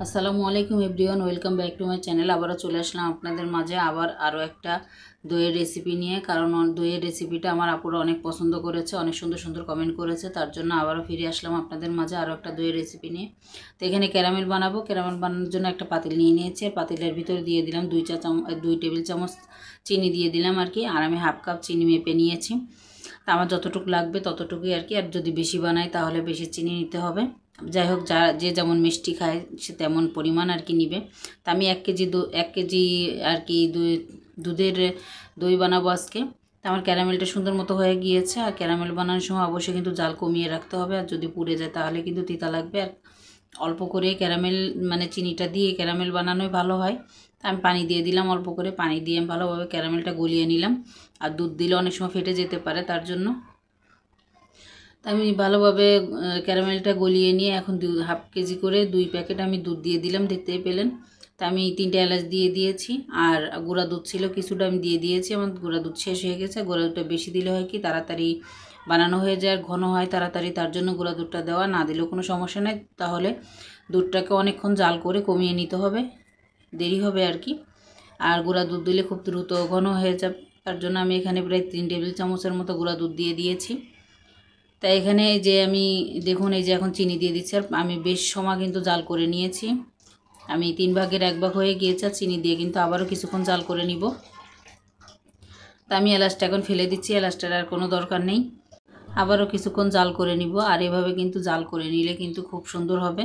আসসালামু আলাইকুম everyone, welcome back to my channel. আবারও চলে আসলাম আপনাদের মাঝে আরও একটা দইয়ের রেসিপি নিয়ে। কারণ দইয়ের রেসিপিটা আমার আপুরা অনেক পছন্দ করেছে, অনেক সুন্দর সুন্দর কমেন্ট করেছে, তার জন্য আবারও ফিরে আসলাম আপনাদের মাঝে আরও একটা দইয়ের রেসিপি নিয়ে। তো এখানে ক্যারামেল বানাবো। ক্যারামেল বানানোর জন্য একটা পাতিল নিয়ে নিয়েছি। আর পাতিলের ভিতরে দিয়ে দিলাম 2 টেবিল চামচ চিনি দিয়ে দিলাম আর কি। আর আমি হাফ কাপ চিনি মেপে নিয়েছি। তা আমার যতটুকু লাগবে ততটুকুই আর কি। আর যদি বেশি বানাই তাহলে বেশি চিনি নিতে হবে। যাই হোক, যে যেমন মিষ্টি খায় সে তেমন পরিমাণ আর কি নিবে। তা আমি 1 কেজি আর কি দুধের দই বানাবো আজকে। তা আমার ক্যারামেলটা সুন্দর মতো হয়ে গিয়েছে। আর ক্যারামেল বানানোর সময় অবশ্যই কিন্তু জাল কমিয়ে রাখতে হবে। আর যদি পুড়ে যায় তাহলে কিন্তু তিতা লাগবে। আর অল্প করে ক্যারামেল মানে চিনিটা দিয়ে ক্যারামেল বানানোই ভালো হয়। তা আমি পানি দিয়ে দিলাম, অল্প করে পানি দিয়ে ভালোভাবে ক্যারামেলটা গলিয়ে নিলাম। আর দুধ দিলে অনেক সময় ফেটে যেতে পারে, তার জন্য তা আমি ভালোভাবে ক্যারামেলটা গলিয়ে নিয়ে এখন হাফ কেজি করে 2 প্যাকেট আমি দুধ দিয়ে দিলাম, দেখতেই পেলেন। তা আমি 3টে এলাচ দিয়ে দিয়েছি। আর গুঁড়া দুধ ছিল কিছুটা, আমি দিয়ে দিয়েছি। আমার গুঁড়া দুধ শেষ হয়ে গেছে। গুঁড়া দুধটা বেশি দিলে হয় কি তাড়াতাড়ি বানানো হয়ে যায় আর ঘন হয় তাড়াতাড়ি, তার জন্য গুঁড়া দুধটা দেওয়া। না দিলেও কোনো সমস্যা নেই, তাহলে দুধটাকে অনেকক্ষণ জাল করে কমিয়ে নিতে হবে, দেরি হবে আর কি। আর গুঁড়া দুধ দিলে খুব দ্রুত ঘন হয়ে যাবে, তার জন্য আমি এখানে প্রায় 3 টেবিল চামচের মতো গুঁড়া দুধ দিয়ে দিয়েছি। তাই এখানে যে আমি দেখুন এই যে এখন চিনি দিয়ে দিচ্ছি। আর আমি বেশ সময় কিন্তু জাল করে নিয়েছি। আমি 3 ভাগের 1 ভাগ হয়ে গিয়েছে। আর চিনি দিয়ে কিন্তু আবারও কিছুক্ষণ জাল করে নিব। তা আমি এলাচটা এখন ফেলে দিচ্ছি, এলাচটার আর কোনো দরকার নেই। আবারও কিছুক্ষণ জাল করে নিব। আর এভাবে কিন্তু জাল করে নিলে কিন্তু খুব সুন্দর হবে।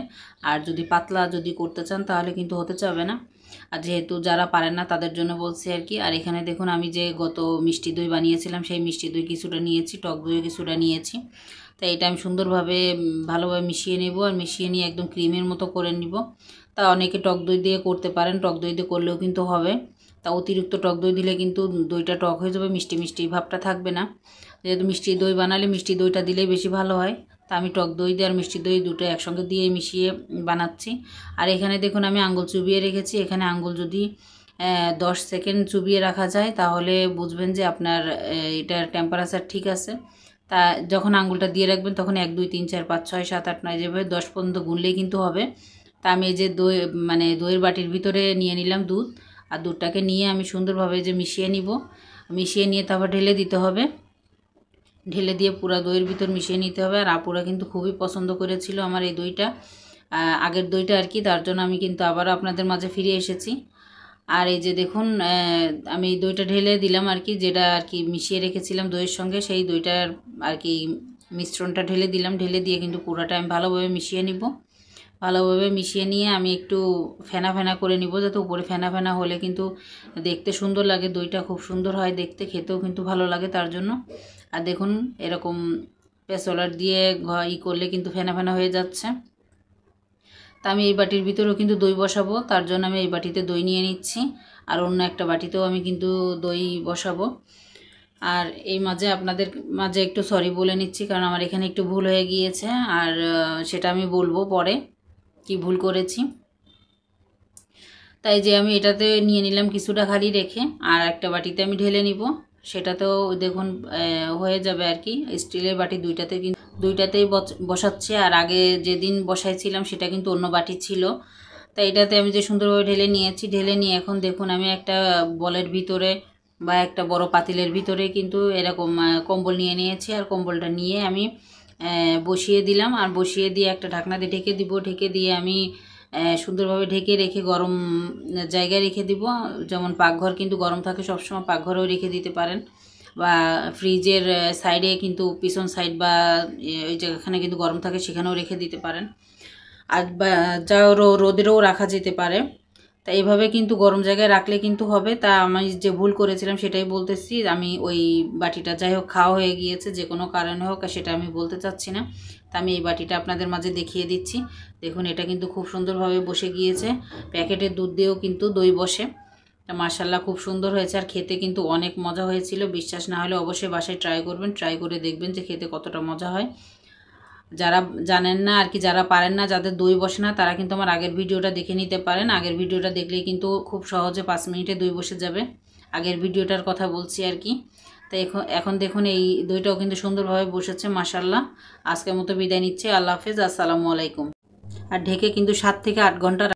আর যদি পাতলা যদি করতে চান তাহলে কিন্তু হতে চাবে না। আর যেহেতু যারা পারেন না তাদের জন্য বলছি আর কি। আর এখানে দেখুন আমি যে গত মিষ্টি দই বানিয়েছিলাম সেই মিষ্টি দই কিছুটা নিয়েছি, টক দই কিছুটা নিয়েছি। তাই এটা আমি সুন্দরভাবে ভালোভাবে মিশিয়ে নেব। আর মিশিয়ে নিয়ে একদম ক্রিমের মতো করে নিব। তা অনেকে টক দই দিয়ে করতে পারেন, টক দই দিয়ে করলেও কিন্তু হবে। তা অতিরিক্ত টক দই দিলে কিন্তু দইটা টক হয়ে যাবে, মিষ্টি মিষ্টি ভাবটা থাকবে না। যেহেতু মিষ্টি দই বানালে মিষ্টি দইটা দিলেই বেশি ভালো হয়। তা আমি টক দই দিয়ে আর মিষ্টি দই দুটো একসঙ্গে দিয়ে মিশিয়ে বানাচ্ছি। আর এখানে দেখুন আমি আঙ্গুল চুবিয়ে রেখেছি। এখানে আঙ্গুল যদি 10 সেকেন্ড চুবিয়ে রাখা যায় তাহলে বুঝবেন যে আপনার এটার টেম্পারেচার ঠিক আছে। তা যখন আঙ্গুলটা দিয়ে রাখবেন তখন 1 2 3 4 5 6 7 8 9 যেভাবে 10 পর্যন্ত গুনলেই কিন্তু হবে। তা আমি এই যে দই মানে দইয়ের বাটির ভিতরে নিয়ে নিলাম দুধ। আর দুধটাকে নিয়ে আমি সুন্দরভাবে যে মিশিয়ে নিব। মিশিয়ে নিয়ে তারপর ঢেলে দিতে হবে। ঢেলে দিয়ে পুরো দইয়ের ভিতর মিশিয়ে নিতে হবে। আর আপুরা কিন্তু খুবই পছন্দ করেছিল আমার এই দইটা, আগের দইটা আর কি, তার জন্য আমি কিন্তু আবারও আপনাদের মাঝে ফিরে এসেছি। আর এই যে দেখুন আমি দইটা ঢেলে দিলাম আর কি, যেটা আর কি মিশিয়ে রেখেছিলাম দইয়ের সঙ্গে, সেই দইটার আর কি মিশ্রণটা ঢেলে দিলাম। ঢেলে দিয়ে কিন্তু পুরোটা আমি ভালোভাবে মিশিয়ে নিব। ভালোভাবে মিশিয়ে নিয়ে আমি একটু ফেনা ফেনা করে নিব, যাতে উপরে ফেনা ফেনা হলে কিন্তু দেখতে সুন্দর লাগে, দইটা খুব সুন্দর হয় দেখতে, খেতেও কিন্তু ভালো লাগে তার জন্য। আর দেখুন এরকম পেছলার দিয়ে করলে কিন্তু ফেনা ফেনা হয়ে যাচ্ছে। তা আমি এই বাটির ভিতরেও কিন্তু দই বসাবো, তার জন্য আমি এই বাটিতে দই নিয়ে নিচ্ছি। আর অন্য একটা বাটিতেও আমি কিন্তু দই বসাবো। আর এই মাঝে আপনাদের মাঝে একটু সরি বলে নিচ্ছি, কারণ আমার এখানে একটু ভুল হয়ে গিয়েছে। আর সেটা আমি বলবো পরে কি ভুল করেছি। তাই যে আমি এটাতে নিয়ে নিলাম কিছুটা খালি রেখে, আর একটা বাটিতে আমি ঢেলে নিব। সেটাতেও দেখুন হয়ে যাবে আর কি। স্টিলের বাটি দুইটাতেই বসাচ্ছি। আর আগে যেদিন বসাইছিলাম সেটা কিন্তু অন্য বাটি ছিল। তাই এটাতে আমি যে সুন্দরভাবে ঢেলে নিয়েছি। ঢেলে নিয়ে এখন দেখুন আমি একটা বলের ভিতরে বা একটা বড় পাতিলের ভিতরে কিন্তু এরকম কম্বল নিয়ে নিয়েছি। আর কম্বলটা নিয়ে আমি বসিয়ে দিলাম। আর বসিয়ে দিয়ে একটা ঢাকনা দিয়ে ঢেকে দিব। ঢেকে দিয়ে আমি সুন্দরভাবে ঢেকে রেখে গরম জায়গায় রেখে দিব। যেমন পাকঘর কিন্তু গরম থাকে সবসময়, পাকঘরেও রেখে দিতে পারেন, বা ফ্রিজের সাইডে কিন্তু পিছন সাইড বা ওই যেখানে কিন্তু গরম থাকে সেখানেও রেখে দিতে পারেন। আর যা রোদেরও রাখা যেতে পারে। তা এইভাবে কিন্তু গরম জায়গায় রাখলে কিন্তু হবে। তা আমি যে ভুল করেছিলাম সেটাই বলতেছি। আমি ওই বাটিটা যাই হোক খাওয়া হয়ে গিয়েছে, যে কোনো কারণে হোক, সেটা আমি বলতে চাচ্ছি না। তা আমি এই বাটিটা আপনাদের মাঝে দেখিয়ে দিচ্ছি। দেখুন এটা কিন্তু খুব সুন্দরভাবে বসে গিয়েছে। প্যাকেটের দুধ দিয়েও কিন্তু দই বসে। তা মাশাআল্লাহ খুব সুন্দর হয়েছে। আর খেতে কিন্তু অনেক মজা হয়েছিল। বিশ্বাস না হলে অবশ্যই বাসায় ট্রাই করবেন, ট্রাই করে দেখবেন যে খেতে কতটা মজা হয়। যারা জানেন না আর কি, যারা পারেন না, যাদের দই বসে না, তারা কিন্তু আমার আগের ভিডিওটা দেখে নিতে পারেন। আগের ভিডিওটা দেখলেই কিন্তু খুব সহজে 5 মিনিটে দই বসে যাবে। আগের ভিডিওটার কথা বলছি আর কি। তাই এখন দেখুন এই দইটাও কিন্তু সুন্দরভাবে বসেছে মাশাআল্লাহ। আজকের মতো বিদায় নিচ্ছে। আল্লাহ হাফেজ, আসসালামু আলাইকুম। আর ঢেকে কিন্তু 7 থেকে 8 ঘন্টা